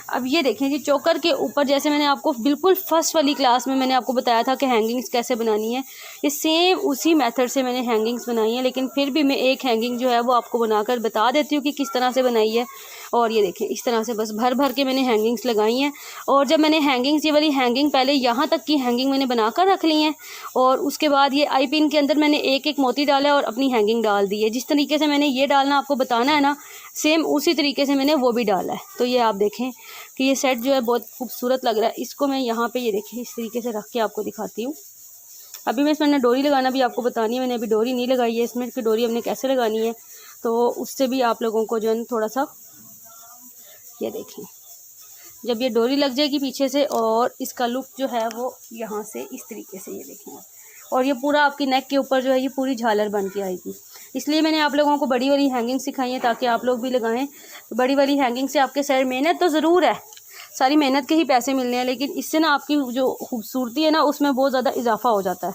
अब ये देखें जी, चोकर के ऊपर जैसे मैंने आपको बिल्कुल फर्स्ट वाली क्लास में मैंने आपको बताया था कि हैंगिंग्स कैसे बनानी है, ये सेम उसी मेथड से मैंने हैंगिंग्स बनाई है। लेकिन फिर भी मैं एक हैंगिंग जो है वो आपको बनाकर बता देती हूँ कि किस तरह से बनाई है। और ये देखें, इस तरह से बस भर भर के मैंने हैंगिंग्स लगाई हैं। और जब मैंने हैंगिंग्स, ये वाली हैंगिंग पहले यहाँ तक की हैंगिंग मैंने बनाकर रख ली हैं, और उसके बाद ये आई पिन के अंदर मैंने एक एक मोती डाला और अपनी हैंगिंग डाल दी है। जिस तरीके से मैंने ये डालना आपको बताना है ना, सेम उसी तरीके से मैंने वो भी डाला है। तो ये आप देखें कि ये सेट जो है बहुत खूबसूरत लग रहा है। इसको मैं यहाँ पे ये देखें इस तरीके से रख के आपको दिखाती हूँ। अभी मैं इसमें डोरी लगाना भी आपको बतानी है। मैंने अभी डोरी नहीं लगाई है इसमें, कि डोरी हमने कैसे लगानी है, तो उससे भी आप लोगों को जो है थोड़ा सा, ये देखें, जब ये डोरी लग जाएगी पीछे से, और इसका लुक जो है वो यहाँ से इस तरीके से, ये देखें आप, और ये पूरा आपकी नेक के ऊपर जो है ये पूरी झालर बन के आएगी। इसलिए मैंने आप लोगों को बड़ी वाली हैंगिंग सिखाई है ताकि आप लोग भी लगाएं। तो बड़ी वाली हैंगिंग से आपके सर, मेहनत तो ज़रूर है, सारी मेहनत के ही पैसे मिलने हैं, लेकिन इससे ना आपकी जो खूबसूरती है ना उसमें बहुत ज़्यादा इजाफा हो जाता है।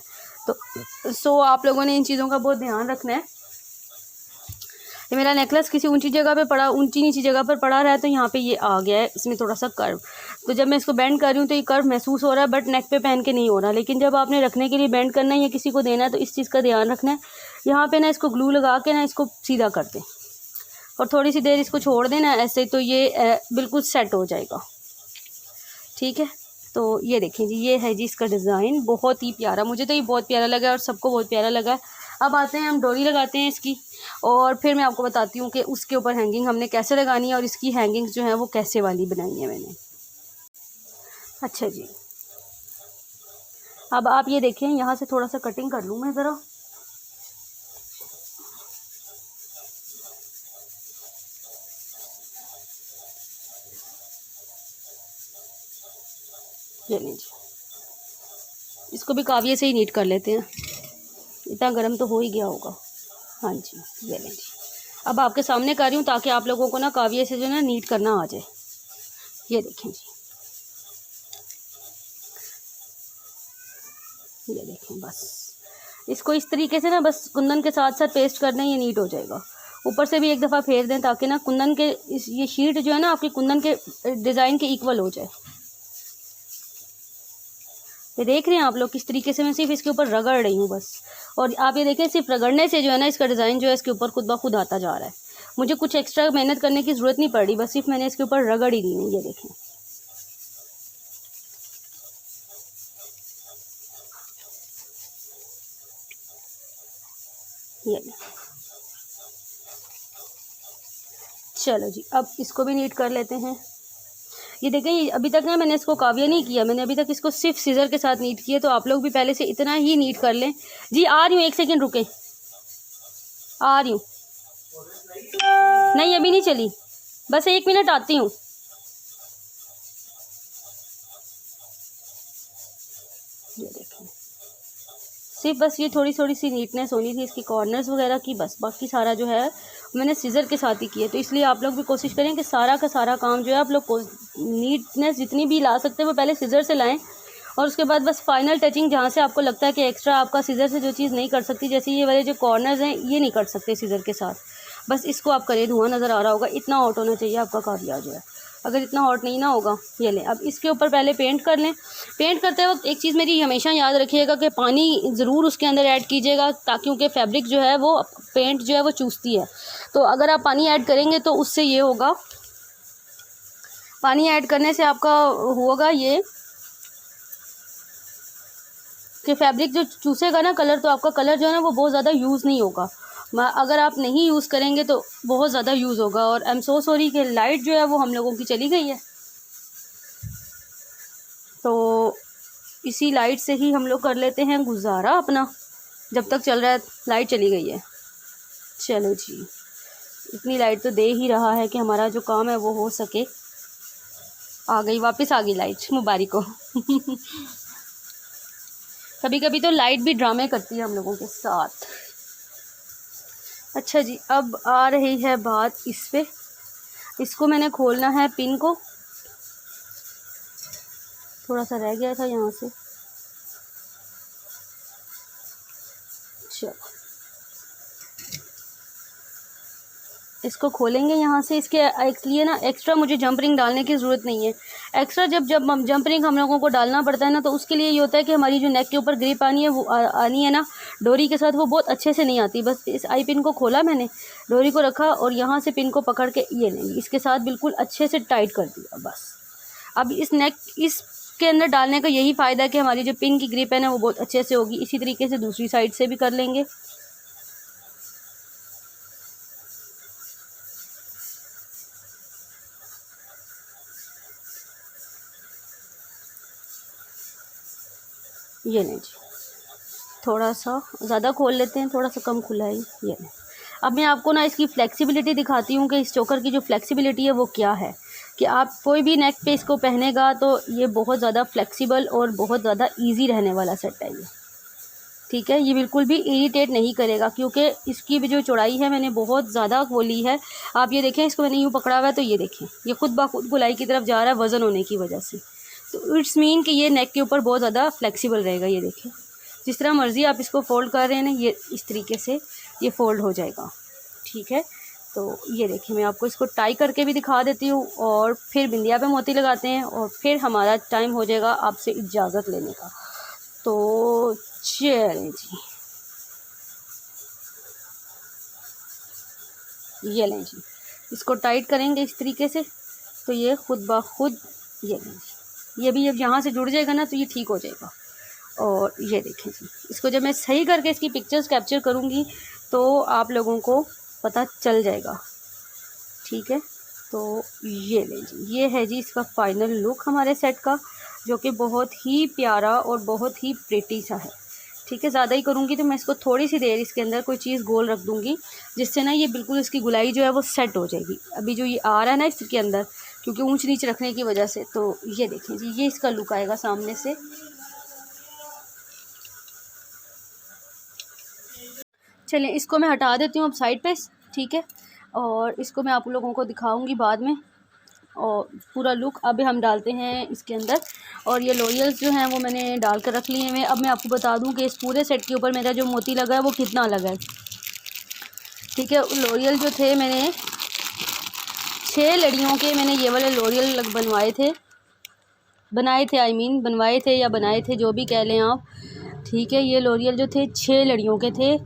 तो आप लोगों ने इन चीज़ों का बहुत ध्यान रखना है। ये मेरा नेकलेस किसी ऊंची जगह पे पड़ा, ऊंची नीची जगह पर पड़ा रहा है, तो यहाँ पे ये आ गया है इसमें थोड़ा सा कर्व। तो जब मैं इसको बेंड कर रही हूँ तो ये कर्व महसूस हो रहा है, बट नेक पे पहन के नहीं हो रहा। लेकिन जब आपने रखने के लिए बेंड करना है या किसी को देना है तो इस चीज़ का ध्यान रखना है। यहाँ पे ना इसको ग्लू लगा के ना इसको सीधा कर दें और थोड़ी सी देर इसको छोड़ देना ऐसे, तो ये बिल्कुल सेट हो जाएगा। ठीक है, तो ये देखें जी, ये है जी इसका डिज़ाइन, बहुत ही प्यारा, मुझे तो ये बहुत प्यारा लगा और सबको बहुत प्यारा लगा। अब आते हैं, हम डोरी लगाते हैं इसकी, और फिर मैं आपको बताती हूँ कि उसके ऊपर हैंगिंग हमने कैसे लगानी है और इसकी हैंगिंग्स जो है वो कैसे वाली बनाई है मैंने। अच्छा जी, अब आप ये देखें, यहाँ से थोड़ा सा कटिंग कर लूँ मैं ज़रा। ये नहीं जी, इसको भी काविये से ही नीट कर लेते हैं, इतना गर्म तो हो ही गया होगा। हाँ जी, ये लें जी। अब आपके सामने कर रही हूँ ताकि आप लोगों को ना काविये से जो ना नीट करना आ जाए। ये देखें जी, ये देखें। बस इसको इस तरीके से ना बस कुंदन के साथ साथ पेस्ट करना, ये नीट हो जाएगा। ऊपर से भी एक दफ़ा फेर दें ताकि ना कुंदन के ये शीट जो है ना आपकी कुंदन के डिज़ाइन के इक्वल हो जाए। ये देख रहे हैं आप लोग किस तरीके से मैं सिर्फ इसके ऊपर रगड़ रही हूँ बस। और आप ये देखें सिर्फ रगड़ने से जो है ना इसका डिज़ाइन जो है इसके ऊपर खुद ब खुद आता जा रहा है। मुझे कुछ एक्स्ट्रा मेहनत करने की ज़रूरत नहीं पड़ रही, बस सिर्फ मैंने इसके ऊपर रगड़ ही दी है। ये देखें, ये चलो जी, अब इसको भी नीट कर लेते हैं। ये देखें, अभी तक ना मैंने इसको काविया नहीं किया, मैंने अभी तक इसको सिर्फ सीज़र के साथ नीट किया। तो आप लोग भी पहले से इतना ही नीट कर लें। जी आ रही हूँ, एक सेकेंड रुके, आ रही हूँ। नहीं अभी नहीं चली, बस 1 मिनट आती हूँ। ये देखें, सिर्फ बस ये थोड़ी थोड़ी सी नीटनेस होनी थी इसकी कॉर्नर्स वगैरह की, बस बाकी सारा जो है मैंने सीज़र के साथ ही किया। तो इसलिए आप लोग भी कोशिश करें कि सारा का सारा काम जो है आप लोग को नीटनेस जितनी भी ला सकते हैं वो पहले सीज़र से लाएं। और उसके बाद बस फाइनल टचिंग जहाँ से आपको लगता है कि एक्स्ट्रा आपका सीज़र से जो चीज़ नहीं कर सकती, जैसे ये वाले जो कॉर्नर्स हैं ये नहीं कर सकते सीज़र के साथ, बस इसको आप करें। धुआं नज़र आ रहा होगा, इतना हॉट होना चाहिए आपका काविया जो है। अगर इतना हॉट नहीं ना होगा, ये लें। अब इसके ऊपर पहले पेंट कर लें। पेंट करते वक्त एक चीज़ मेरी हमेशा याद रखिएगा कि पानी ज़रूर उसके अंदर ऐड कीजिएगा, ताकि क्योंकि फैब्रिक जो है वो पेंट जो है वो चूसती है। तो अगर आप पानी ऐड करेंगे तो उससे ये होगा, पानी ऐड करने से आपका होगा ये कि फैब्रिक जो चूसेगा ना कलर, तो आपका कलर जो है ना वो बहुत ज़्यादा यूज़ नहीं होगा। अगर आप नहीं यूज़ करेंगे तो बहुत ज़्यादा यूज़ होगा। और आई एम सो सॉरी कि लाइट जो है वो हम लोगों की चली गई है, तो इसी लाइट से ही हम लोग कर लेते हैं गुजारा अपना, जब तक चल रहा है। लाइट चली गई है, चलो जी, इतनी लाइट तो दे ही रहा है कि हमारा जो काम है वो हो सके। आ गई, वापस आ गई लाइट, मुबारक हो। कभी कभी तो लाइट भी ड्रामे करती है हम लोगों के साथ। अच्छा जी, अब आ रही है बात इस पे, इसको मैंने खोलना है पिन को, थोड़ा सा रह गया था यहाँ से। चलो इसको खोलेंगे यहाँ से। इसके लिए ना एक्स्ट्रा मुझे जंप रिंग डालने की ज़रूरत नहीं है। एक्स्ट्रा जब जंप रिंग हम लोगों को डालना पड़ता है ना, तो उसके लिए ये होता है कि हमारी जो नेक के ऊपर ग्रिप आनी है वो आनी है ना डोरी के साथ, वो बहुत अच्छे से नहीं आती। बस इस आई पिन को खोला मैंने, डोरी को रखा और यहाँ से पिन को पकड़ के ये लेंगे, इसके साथ बिल्कुल अच्छे से टाइट कर दिया बस। अब इस नेक इसके अंदर डालने का यही फ़ायदा है कि हमारी जो पिन की ग्रिप है ना वो बहुत अच्छे से होगी। इसी तरीके से दूसरी साइड से भी कर लेंगे। ये नहीं जी, थोड़ा सा ज़्यादा खोल लेते हैं, थोड़ा सा कम खुला है ये नहीं। अब मैं आपको ना इसकी फ्लेक्सिबिलिटी दिखाती हूँ कि इस चोकर की जो फ्लेक्सिबिलिटी है वो क्या है। कि आप कोई भी नेक पे इसको पहनेगा तो ये बहुत ज़्यादा फ्लेक्सिबल और बहुत ज़्यादा इजी रहने वाला सेट है ये, ठीक है। ये बिल्कुल भी इरिटेट नहीं करेगा, क्योंकि इसकी भी जो चौड़ाई है मैंने बहुत ज़्यादा खोली है। आप ये देखें, इसको मैंने यूँ पकड़ा हुआ है तो ये देखें ये खुद ब खुद गुलाई की तरफ जा रहा है वज़न होने की वजह से। तो इट्स मीन कि ये नेक के ऊपर बहुत ज़्यादा फ्लेक्सिबल रहेगा। ये देखें, जिस तरह मर्ज़ी आप इसको फ़ोल्ड कर रहे हैं ना, ये इस तरीके से ये फ़ोल्ड हो जाएगा, ठीक है। तो ये देखिए, मैं आपको इसको टाई करके भी दिखा देती हूँ और फिर बिंदिया पे मोती लगाते हैं और फिर हमारा टाइम हो जाएगा आपसे इजाज़त लेने का। तो चलें जी, ये लें जी, इसको टाइट करेंगे इस तरीके से तो ये खुद ब खुद ये लें जी, ये भी अब यहाँ से जुड़ जाएगा ना तो ये ठीक हो जाएगा। और ये देखें जी, इसको जब मैं सही करके इसकी पिक्चर्स कैप्चर करूँगी तो आप लोगों को पता चल जाएगा, ठीक है। तो ये लें जी, ये है जी इसका फाइनल लुक हमारे सेट का, जो कि बहुत ही प्यारा और बहुत ही प्रिटी सा है, ठीक है। ज़्यादा ही करूँगी तो मैं इसको थोड़ी सी देर इसके अंदर कोई चीज़ गोल रख दूँगी, जिससे ना ये बिल्कुल इसकी गुलाई जो है वो सेट हो जाएगी। अभी जो ये आ रहा है ना इसके अंदर, क्योंकि ऊंच नीच रखने की वजह से, तो ये देखें जी, ये इसका लुक आएगा सामने से। चलें इसको मैं हटा देती हूँ अब साइड पे। ठीक है। और इसको मैं आप लोगों को दिखाऊंगी बाद में और पूरा लुक। अभी हम डालते हैं इसके अंदर। और ये लॉरियल्स जो हैं वो मैंने डाल कर रख लिए हैं। अब मैं आपको बता दूं कि इस पूरे सेट के ऊपर मेरा जो मोती लगा है वो कितना लगा है। ठीक है, लॉरियल जो थे मैंने 6 लड़ियों के मैंने ये वाले लॉरियल बनाए थे या बनाए थे, जो भी कह लें आप। ठीक है, ये लॉरियल जो थे 6 लड़ियों के थे।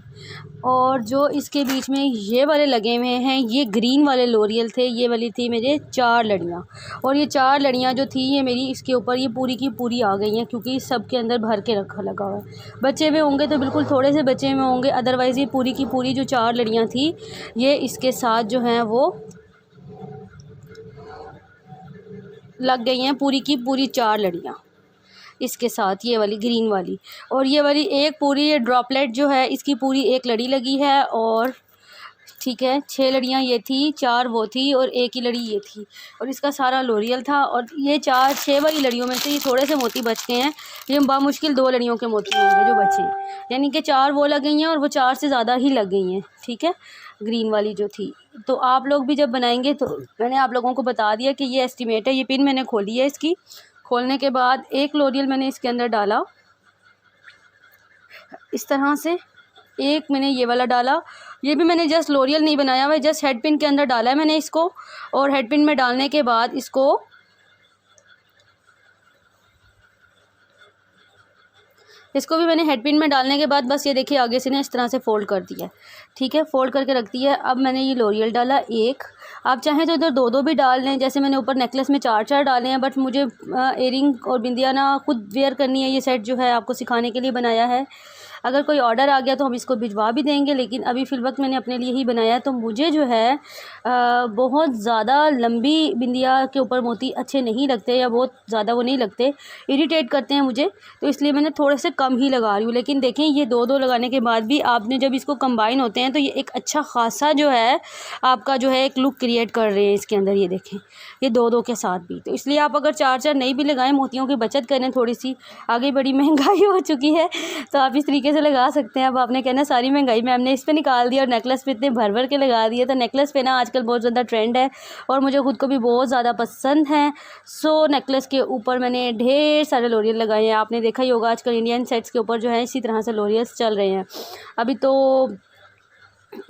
और जो इसके बीच में ये वाले लगे हुए हैं ये ग्रीन वाले लॉरियल थे। ये वाली थी मेरे 4 लड़ियाँ। और ये 4 लड़ियाँ जो थी ये मेरी इसके ऊपर ये पूरी की पूरी आ गई हैं, क्योंकि सब के अंदर भर के रखा लगा हुआ है। बचे हुए होंगे तो बिल्कुल थोड़े से बचे हुए होंगे, अदरवाइज़ ये पूरी की पूरी जो 4 लड़ियाँ थी ये इसके साथ जो हैं वो लग गई हैं, पूरी की पूरी 4 लड़ियाँ इसके साथ, ये वाली ग्रीन वाली। और ये वाली एक पूरी ये ड्रॉपलेट जो है इसकी पूरी एक लड़ी लगी है। और ठीक है, 6 लड़ियाँ ये थी, 4 वो थी और एक ही लड़ी ये थी। और इसका सारा लॉरियल था। और ये 6 वाली लड़ियों में से ये थोड़े से मोती बच गए हैं। ये बामुश्किल 2 लड़ियों के मोती होंगे जो बचे, यानी कि 4 वो लग गई हैं और वो 4 से ज़्यादा ही लग गई हैं। ठीक है, ग्रीन वाली जो थी। तो आप लोग भी जब बनाएंगे तो मैंने आप लोगों को बता दिया कि ये एस्टिमेट है। ये पिन मैंने खोली है, इसकी खोलने के बाद एक लॉरियल मैंने इसके अंदर डाला इस तरह से, एक मैंने ये वाला डाला। ये भी मैंने जस्ट लॉरियल नहीं बनाया हुआ है, जस्ट हेड पिन के अंदर डाला है मैंने इसको। और हेड पिन में डालने के बाद इसको भी मैंने हेड पिन में डालने के बाद बस ये देखिए आगे से ना इस तरह से फ़ोल्ड कर दिया। ठीक है, फ़ोल्ड करके रख दिया। अब मैंने ये लॉरियल डाला एक, आप चाहें तो इधर 2-2 भी डाल लें। जैसे मैंने ऊपर नेकलेस में 4-4 डाले हैं, बट मुझे इयरिंग और बिंदिया ना खुद वेयर करनी है। ये सेट जो है आपको सिखाने के लिए बनाया है। अगर कोई ऑर्डर आ गया तो हम इसको भिजवा भी देंगे, लेकिन अभी फ़िलवक्त मैंने अपने लिए ही बनाया है। तो मुझे जो है बहुत ज़्यादा लंबी बिंदिया के ऊपर मोती अच्छे नहीं लगते, या बहुत ज़्यादा वो नहीं लगते, इरिटेट करते हैं मुझे। तो इसलिए मैंने थोड़े से कम ही लगा रही हूँ। लेकिन देखें ये 2-2 लगाने के बाद भी आपने जब इसको कंबाइन होते हैं तो ये एक अच्छा खासा जो है आपका जो है एक लुक क्रिएट कर रहे हैं इसके अंदर। ये देखें ये 2-2 के साथ भी। तो इसलिए आप अगर 4-4 नहीं भी लगाएं, मोतियों की बचत करें थोड़ी सी, आगे बड़ी महंगाई हो चुकी है तो आप इस तरीके से लगा सकते हैं। अब आपने कहना सारी महंगाई मैम ने इस पे निकाल दी और नेकलेस पे इतने भर भर के लगा दिए। तो नेकलेस पे ना आजकल बहुत ज़्यादा ट्रेंड है और मुझे खुद को भी बहुत ज़्यादा पसंद है। सो नेकलेस के ऊपर मैंने ढेर सारे लॉरियल लगाए हैं। आपने देखा ही होगा आजकल इंडियन सेट्स के ऊपर जो है इसी तरह से लॉरियल्स चल रहे हैं। अभी तो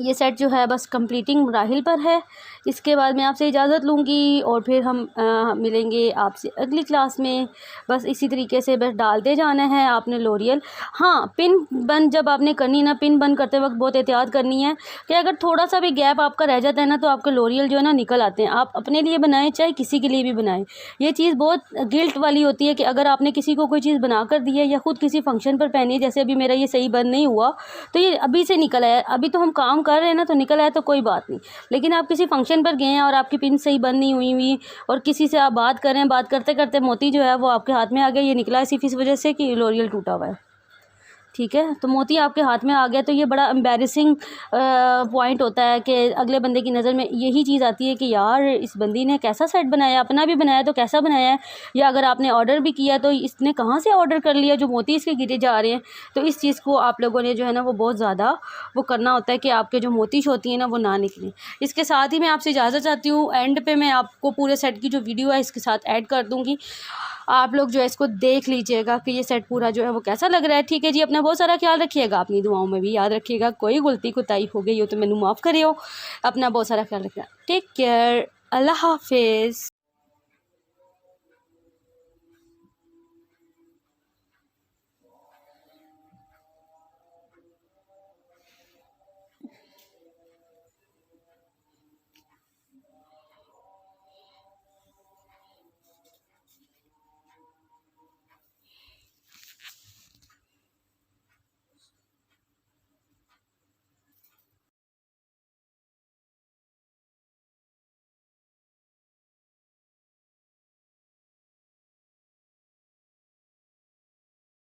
ये सेट जो है बस कंप्लीटिंग राहिल पर है। इसके बाद मैं आपसे इजाज़त लूँगी और फिर हम मिलेंगे आपसे अगली क्लास में। बस इसी तरीके से बस डालते जाना है आपने लॉरियल। हाँ, पिन बंद जब आपने करनी ना, पिन बंद करते वक्त बहुत एहतियात करनी है कि अगर थोड़ा सा भी गैप आपका रह जाता है ना तो आपके लॉरियल जो है ना निकल आते हैं। आप अपने लिए बनाएं चाहे किसी के लिए भी बनाएं, ये चीज़ बहुत गिल्ट वाली होती है कि अगर आपने किसी को कोई चीज़ बना कर दी है या ख़ुद किसी फंक्शन पर पहनी है, जैसे अभी मेरा ये सही बंद नहीं हुआ तो ये अभी से निकल आया, अभी तो हम काम कर रहे हैं ना तो निकल आया तो कोई बात नहीं। लेकिन आप किसी फंक्शन पर गए हैं और आपकी पिन सही बंद नहीं हुई और किसी से आप बात कर रहे हैं, बात करते करते मोती जो है वो आपके हाथ में आ गया, ये निकला सिर्फ इस वजह से कि लॉरियल टूटा हुआ है। ठीक है, तो मोती आपके हाथ में आ गया तो ये बड़ा एम्बैरेसिंग पॉइंट होता है कि अगले बंदे की नज़र में यही चीज़ आती है कि यार इस बंदी ने कैसा सेट बनाया, अपना भी बनाया तो कैसा बनाया है, या अगर आपने ऑर्डर भी किया तो इसने कहाँ से ऑर्डर कर लिया जो मोती इसके गिरे जा रहे हैं। तो इस चीज़ को आप लोगों ने जो है ना वो बहुत ज़्यादा वो करना होता है कि आपके जो मोती होती हैं ना वो ना निकलें। इसके साथ ही मैं आपसे इजाज़त चाहती हूँ। एंड पे मैं आपको पूरे सेट की जो वीडियो है इसके साथ ऐड कर दूँगी, आप लोग जो है इसको देख लीजिएगा कि ये सेट पूरा जो है वो कैसा लग रहा है। ठीक है जी, अपना बहुत सारा ख्याल रखिएगा, अपनी दुआओं में भी याद रखिएगा। कोई गलती कोताही हो गई हो तो मैनू माफ़ करियो, अपना बहुत सारा ख्याल रखिएगा। टेक केयर, अल्लाह हाफिज़।